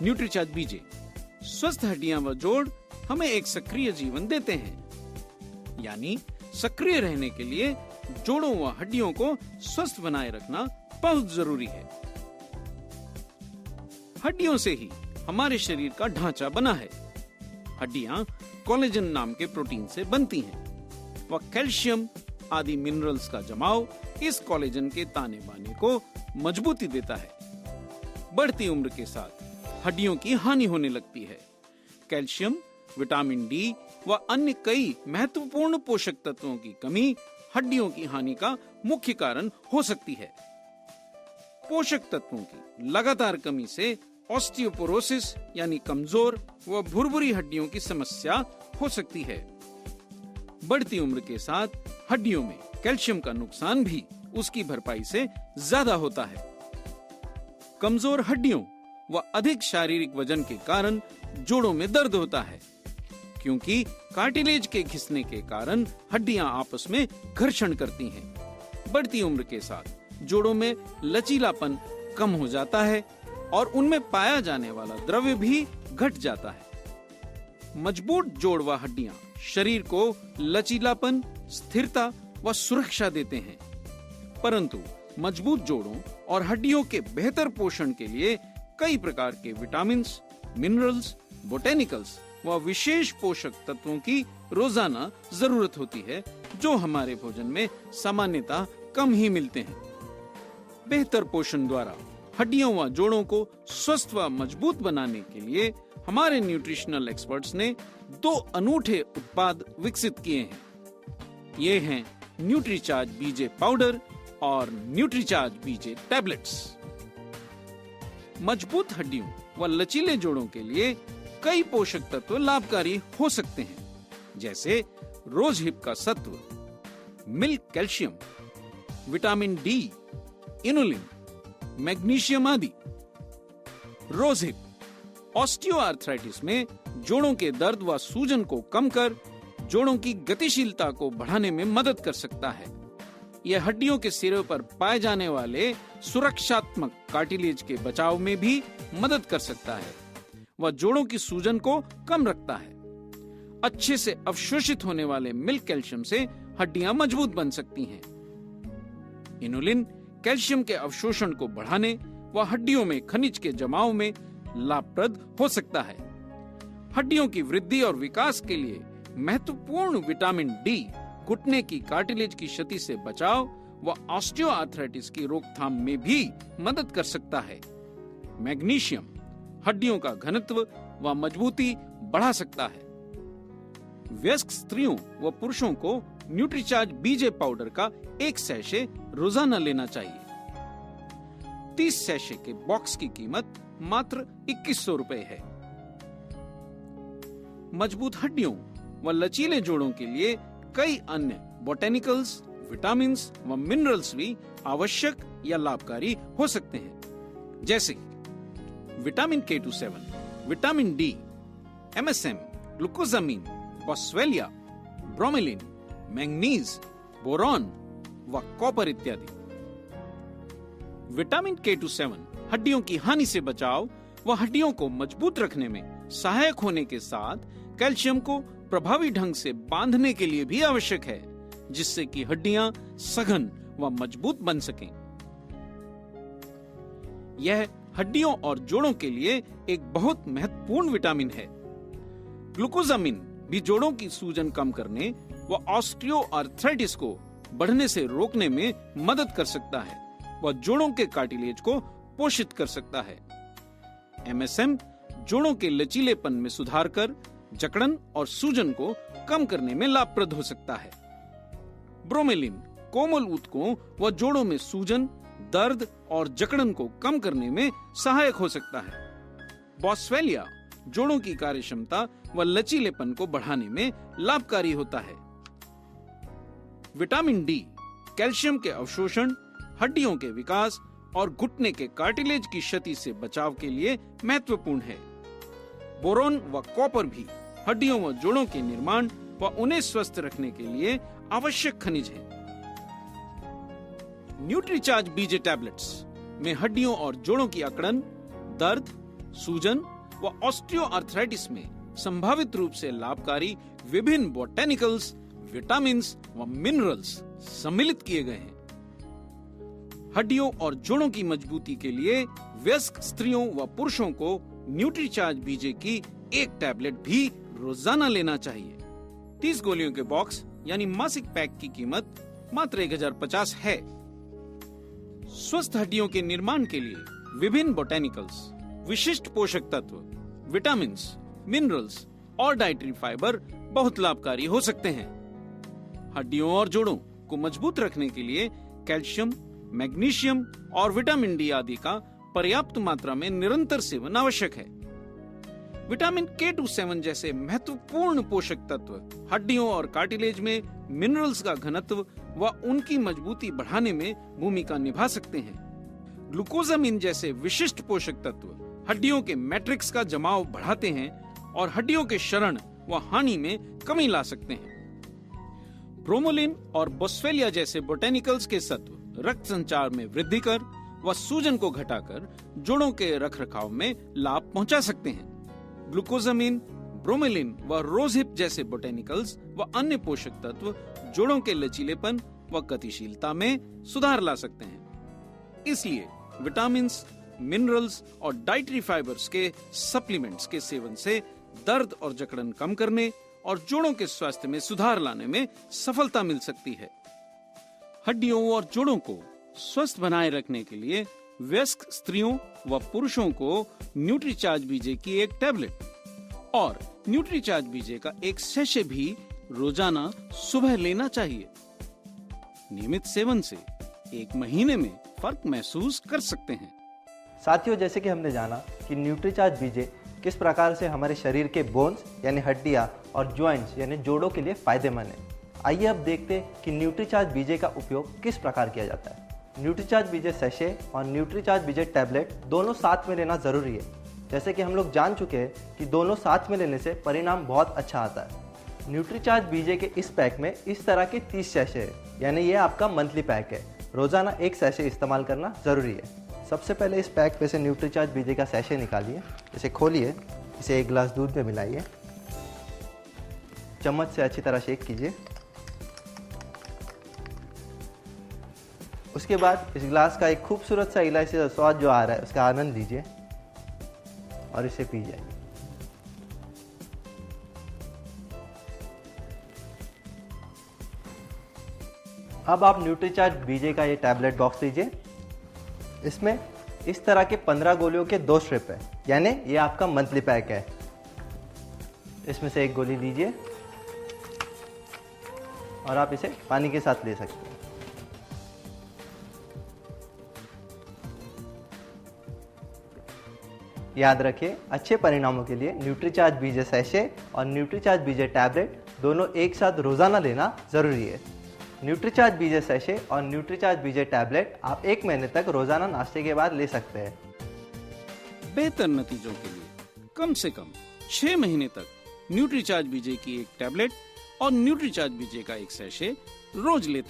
Nutricharge बीजे। स्वस्थ हड्डियां व जोड़ हमें एक सक्रिय जीवन देते हैं, यानी सक्रिय रहने के लिए जोड़ों व हड्डियों को स्वस्थ बनाए रखना बहुत जरूरी है। हड्डियों से ही हमारे शरीर का ढांचा बना है। हड्डियां कोलेजन नाम के प्रोटीन से बनती हैं व कैल्शियम आदि मिनरल्स का जमाव इस कोलेजन के ताने बाने को मजबूती देता है। बढ़ती उम्र के साथ हड्डियों की हानि होने लगती है। कैल्शियम, विटामिन डी व अन्य कई महत्वपूर्ण पोषक तत्वों की कमी हड्डियों की हानि का मुख्य कारण हो सकती है। पोषक तत्वों की लगातार कमी से ऑस्टियोपोरोसिस यानी कमजोर व भुरभुरी हड्डियों की समस्या हो सकती है। बढ़ती उम्र के साथ हड्डियों में कैल्शियम का नुकसान भी उसकी भरपाई से ज्यादा होता है। कमजोर हड्डियों व अधिक शारीरिक वजन के कारण जोड़ों में दर्द होता है, क्योंकि कार्टिलेज के घिसने के कारण हड्डियां आपस में घर्षण करती हैं। बढ़ती उम्र के साथ जोड़ों में लचीलापन कम हो जाता है और उनमें पाया जाने वाला द्रव्य भी घट जाता है। मजबूत जोड़ व हड्डियां शरीर को लचीलापन, स्थिरता व सुरक्षा देते हैं, परंतु मजबूत जोड़ों और हड्डियों के बेहतर पोषण के लिए कई प्रकार के विटामिन्स, मिनरल्स, बोटेनिकल्स व विशेष पोषक तत्वों की रोजाना जरूरत होती है, जो हमारे भोजन में सामान्यतः कम ही मिलते हैं। बेहतर पोषण द्वारा हड्डियों व जोड़ों को स्वस्थ व मजबूत बनाने के लिए हमारे न्यूट्रिशनल एक्सपर्ट्स ने 2 अनूठे उत्पाद विकसित किए हैं। ये हैं न्यूट्रीचार्ज बीजे पाउडर और न्यूट्रीचार्ज बीजे टैबलेट्स। मजबूत हड्डियों व लचीले जोड़ों के लिए कई पोषक तत्व लाभकारी हो सकते हैं, जैसे रोज हिप का सत्व, milk calcium, vitamin D, inulin, magnesium आदि। रोज हिप ऑस्टियोआर्थराइटिस में जोड़ों के दर्द व सूजन को कम कर जोड़ों की गतिशीलता को बढ़ाने में मदद कर सकता है। यह हड्डियों के सिरे पर पाए जाने वाले सुरक्षात्मक कार्टिलेज के बचाव में भी मदद कर सकता है व जोड़ों की सूजन को कम रखता है। अच्छे से अवशोषित होने वाले मिल्क कैल्शियम से हड्डियां मजबूत बन सकती हैं। इनुलिन कैल्शियम के अवशोषण को बढ़ाने व हड्डियों में खनिज के जमाव में लाभप्रद हो सकता है। हड्डियों की वृद्धि और विकास के लिए महत्वपूर्ण विटामिन डी घुटने की कार्टिलेज की क्षति से बचाव व ऑस्टियोआर्थराइटिस की रोकथाम में भी मदद कर सकता है। मैग्नीशियम हड्डियों का घनत्व व मजबूती बढ़ा सकता है। वयस्क स्त्रियों व पुरुषों को न्यूट्रीचार्ज बीजे पाउडर का 1 सैशे रोजाना लेना चाहिए। 30 सैशे के बॉक्स की कीमत मात्र 2100 रुपए है। मजबूत हड्डियों व लचीले जोड़ों के लिए कई अन्य बोटेनिकल्स, विटामिन्स व मिनरल्स भी आवश्यक या लाभकारी हो सकते हैं, जैसे vitamin K27, vitamin D, MSM, glucosamine, boswellia, bromelain, manganese, boron व कॉपर इत्यादि। विटामिन K27 हड्डियों की हानि से बचाव व हड्डियों को मजबूत रखने में सहायक होने के साथ कैल्शियम को प्रभावी ढंग से बांधने के लिए भी आवश्यक है, जिससे कि हड्डियां सघन व मजबूत बन सकें। यह हड्डियों और जोड़ों के लिए एक बहुत महत्वपूर्ण विटामिन है। ग्लूकोजामिन भी जोड़ों की सूजन कम करने व ऑस्टियोआर्थराइटिस को बढ़ने से रोकने में मदद कर सकता है व जोड़ों के कार्टिलेज को पोषित कर सकता है। MSM जोड़ों के लचीलेपन में सुधार कर जकड़न और सूजन को कम करने में लाभप्रद हो सकता है। ब्रोमेलिन कोमल ऊतकों व जोड़ों में सूजन, दर्द और जकड़न को कम करने में सहायक हो सकता है। बॉस्वेलिया जोड़ों की कार्यक्षमता व लचीलेपन को बढ़ाने में लाभकारी होता है। विटामिन डी कैल्शियम के अवशोषण, हड्डियों के विकास और घुटने के कार्टिलेज की क्षति से बचाव के लिए महत्वपूर्ण है। बोरोन व कॉपर भी हड्डियों व जोड़ों के निर्माण व उन्हें स्वस्थ रखने के लिए आवश्यक खनिज हैं। न्यूट्रीचार्ज बीजे टैबलेट्स में हड्डियों और जोड़ों की अकड़न, दर्द, सूजन व ऑस्टियोआर्थराइटिस में संभावित रूप से लाभकारी विभिन्न बोटेनिकल्स, विटामिन्स व मिनरल्स सम्मिलित किए गए हैं। हड्डियों और जोड़ों की मजबूती के लिए वयस्क स्त्रियों व पुरुषों को न्यूट्रीचार्ज बीजे की एक टैबलेट भी रोजाना लेना चाहिए। 30 गोलियों के बॉक्स यानी मासिक पैक की कीमत मात्र 1050 है। स्वस्थ हड्डियों के निर्माण के लिए विभिन्न बोटेनिकल्स, विशिष्ट पोषक तत्व, विटामिन्स, मिनरल्स और डाइटरी फाइबर बहुत लाभकारी हो सकते हैं। हड्डियों और जोड़ों को मजबूत रखने के लिए कैल्शियम, मैग्नीशियम और विटामिन डी आदि का पर्याप्त मात्रा में निरंतर सेवन आवश्यक है। विटामिन K27 जैसे महत्वपूर्ण पोषक तत्व हड्डियों और कार्टिलेज में मिनरल्स का घनत्व व उनकी मजबूती बढ़ाने में भूमिका निभा सकते हैं। ग्लूकोजामिन जैसे विशिष्ट पोषक तत्व हड्डियों के मैट्रिक्स का जमाव बढ़ाते हैं और हड्डियों के क्षरण व हानि में कमी ला सकते हैं। ब्रोमोलिन और बोस्वेलिया जैसे बोटेनिकल्स के सत्व रक्त संचार में वृद्धि कर व सूजन को घटाकर जोड़ों के रखरखाव में लाभ पहुंचा सकते हैं। ग्लूकोजामिन, ब्रोमेलिन व रोजहिप जैसे बोटेनिकल्स व अन्य पोषक तत्व जोड़ों के लचीलेपन व गतिशीलता में सुधार ला सकते हैं। इसलिए विटामिन्स, मिनरल्स और डाइटरी फाइबर्स के सप्लीमेंट्स के सेवन से दर्द और जकड़न कम करने और जोड़ों के स्वास्थ्य में सुधार लाने में सफलता मिल सकती है। हड्डियों और जोड़ों को स्वस्थ बनाए रखने के लिए वयस्क स्त्रियों व पुरुषों को न्यूट्रीचार्ज बीजे की एक टैबलेट और न्यूट्रीचार्ज बीजे का एक सैशे भी रोजाना सुबह लेना चाहिए। नियमित सेवन से 1 महीने में फर्क महसूस कर सकते हैं। साथियों, जैसे कि हमने जाना कि न्यूट्रीचार्ज बीजे किस प्रकार से हमारे शरीर के बोन्स यानी हड्डियां और जॉइंट्स यानी जोड़ों के लिए फायदेमंद है। आइए अब देखते हैं कि न्यूट्रीचार्ज बीजे का उपयोग किस प्रकार किया जाता है। न्यूट्रीचार्ज बीजे सैशे और न्यूट्रीचार्ज बीजे टैबलेट दोनों साथ में लेना ज़रूरी है। जैसे कि हम लोग जान चुके हैं कि दोनों साथ में लेने से परिणाम बहुत अच्छा आता है। न्यूट्रीचार्ज बीजे के इस पैक में इस तरह के 30 सैशे है, यानी ये आपका मंथली पैक है। रोज़ाना 1 सैशे इस्तेमाल करना ज़रूरी है। सबसे पहले इस पैक पे से न्यूट्रीचार्ज बीजे का सैशे निकालिए, इसे खोलिए, इसे 1 गिलास दूध में मिलाइए, चम्मच से अच्छी तरह शेक कीजिए। उसके बाद इस गिलास का एक खूबसूरत सा इलायची का स्वाद जो आ रहा है उसका आनंद लीजिए और इसे पी जाइए। अब आप न्यूट्रीचार्ज बीजे का ये टैबलेट बॉक्स लीजिए। इसमें इस तरह के 15 गोलियों के 2 स्ट्रिप है, यानी ये आपका मंथली पैक है। इसमें से 1 गोली लीजिए और आप इसे पानी के साथ ले सकते हैं। याद रखिए, अच्छे परिणामों के लिए न्यूट्रीचार्ज बीजे सैशे और न्यूट्रीचार्ज बीजे टैबलेट दोनों एक साथ रोजाना लेना जरूरी है। न्यूट्रीचार्ज बीजे सैशे और न्यूट्रीचार्ज बीजे टैबलेट आप 1 महीने तक रोजाना नाश्ते के बाद ले सकते हैं। बेहतर नतीजों के लिए कम से कम 6 महीने तक न्यूट्रीचार्ज बीजे की एक टैबलेट और न्यूट्रीचार्ज बीजे का एक सैशे रोज लेते